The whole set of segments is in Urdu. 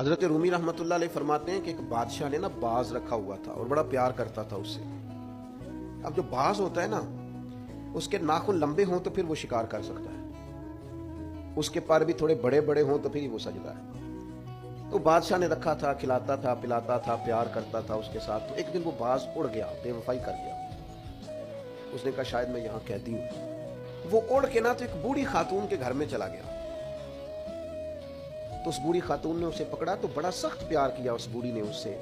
حضرت رومی رحمۃ اللہ علیہ فرماتے ہیں کہ ایک بادشاہ نے نا باز رکھا ہوا تھا اور بڑا پیار کرتا تھا اس سے۔ اب جو باز ہوتا ہے نا، اس کے ناخن لمبے ہوں تو پھر وہ شکار کر سکتا ہے، اس کے پر بھی تھوڑے بڑے بڑے ہوں تو پھر ہی وہ سجدہ ہے۔ تو بادشاہ نے رکھا تھا، کھلاتا تھا، پلاتا تھا، پیار کرتا تھا اس کے ساتھ۔ تو ایک دن وہ باز اڑ گیا، بے وفائی کر گیا۔ اس نے کہا شاید میں یہاں قیدی ہوں۔ وہ اڑ کے نا تو ایک بوڑھی خاتون کے گھر میں چلا گیا۔ تو اس بوڑھی خاتون نے اسے پکڑا تو بڑا سخت پیار کیا اس بوڑھی نے، اس سے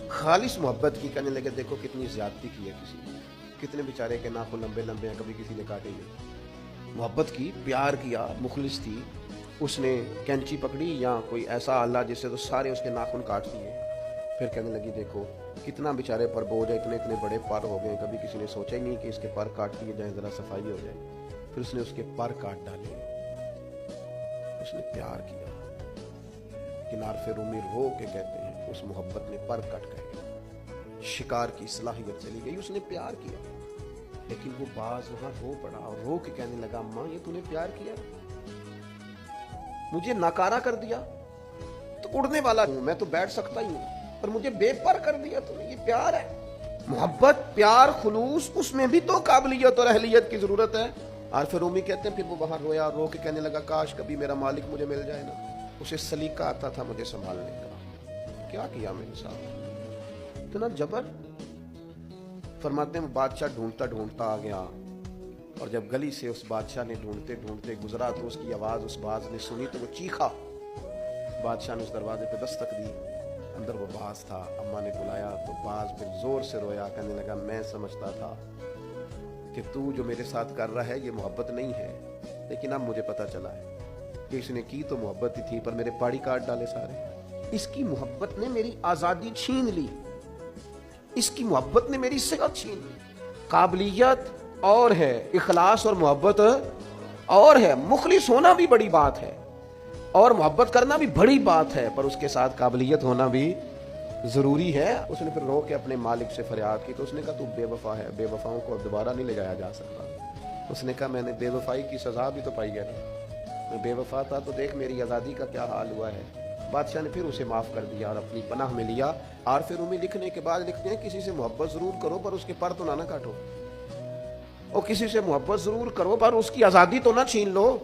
خالص محبت کی۔ کہنے لگے دیکھو کتنی زیادتی کی ہے کسی نے، کتنے بیچارے کے ناخن لمبے لمبے ہیں، کبھی کسی نے کاٹے نہیں۔ محبت کی، پیار کیا، مخلص تھی۔ اس نے کینچی پکڑی یا کوئی ایسا آلہ جس سے تو سارے اس کے ناخن کاٹ دیے۔ پھر کہنے لگی دیکھو کتنا بیچارے پر بوجھ ہے، اتنے اتنے بڑے پر ہو گئے، کبھی کسی نے سوچا ہی نہیں کہ اس کے پر کاٹ دیے جائیں، ذرا صفائی ہو جائے۔ پھر اس نے اس کے پر کاٹ ڈالے۔ اس نے پیار کیا۔ کنارف رومی رو کے کہتے ہیں اس محبت نے پر کٹ گئے، شکار کی صلاحیت چلی گئی۔ اس نے پیار کیا، لیکن وہ باز وہاں رو پڑا اور رو کے کہنے لگا ماں یہ تو نے پیار کیا، مجھے ناکارہ کر دیا، تو اڑنے والا ہوں میں، تو بیٹھ سکتا ہی ہوں، پر مجھے بے پر کر دیا تو نے۔ یہ پیار ہے، محبت، پیار، خلوص، اس میں بھی تو قابلیت اور اہلیت کی ضرورت ہے۔ عارف رومی کہتے ہیں پھر وہ وہاں رویا، رو کے کہنے لگا کاش کبھی میرا مالک مجھے مل جائے نا، اسے سلیقہ آتا تھا مجھے سنبھالنے کا۔ کیا کیا میں نے صاحب، اتنا جبر۔ فرماتے ہیں بادشاہ ڈھونڈتا ڈھونڈتا آ گیا، اور جب گلی سے اس بادشاہ نے ڈھونڈتے ڈھونڈتے گزرا تو اس کی آواز اس باز نے سنی تو وہ چیخا۔ بادشاہ نے اس دروازے پہ دستک دی، اندر وہ باز تھا۔ اماں نے بلایا تو باز پھر زور سے رویا، کہنے لگا میں سمجھتا تھا کہ تو جو میرے ساتھ کر رہا ہے یہ محبت نہیں ہے، لیکن اب مجھے پتا چلا ہے کہ اس نے کی تو محبت ہی تھی، پر میرے پاڑی کاٹ ڈالے سارے۔ اس کی محبت نے میری آزادی چھین لی، اس کی محبت نے میری صحت چھین لی۔ قابلیت اور ہے، اخلاص اور محبت اور ہے، مخلص ہونا بھی بڑی بات ہے اور محبت کرنا بھی بڑی بات ہے، پر اس کے ساتھ قابلیت ہونا بھی ضروری ہے۔ اس نے پھر رو کے اپنے مالک سے فریاد کی تو اس نے کہا تو بے وفا ہے، بے وفاؤں کو اب دوبارہ نہیں لے جایا جا سکتا۔ اس نے کہا میں نے بے وفائی کی سزا بھی تو پائی ہے نا، میں بے وفا تھا تو دیکھ میری آزادی کا کیا حال ہوا ہے۔ بادشاہ نے پھر اسے معاف کر دیا اور اپنی پناہ میں لیا۔ عارف رومی لکھنے کے بعد لکھتے ہیں کسی سے محبت ضرور کرو پر اس کے پر تو نہ کاٹو، اور کسی سے محبت ضرور کرو پر اس کی آزادی تو نہ چھین لو۔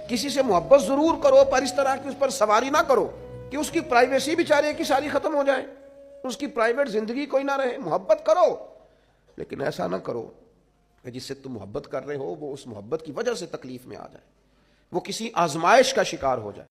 کسی سے محبت ضرور کرو پر اس طرح کی اس پر سواری نہ کرو کہ اس کی پرائیویسی بیچارے کی ساری ختم ہو جائے، اس کی پرائیویٹ زندگی کوئی نہ رہے۔ محبت کرو لیکن ایسا نہ کرو کہ جس سے تم محبت کر رہے ہو وہ اس محبت کی وجہ سے تکلیف میں آ جائے، وہ کسی آزمائش کا شکار ہو جائے۔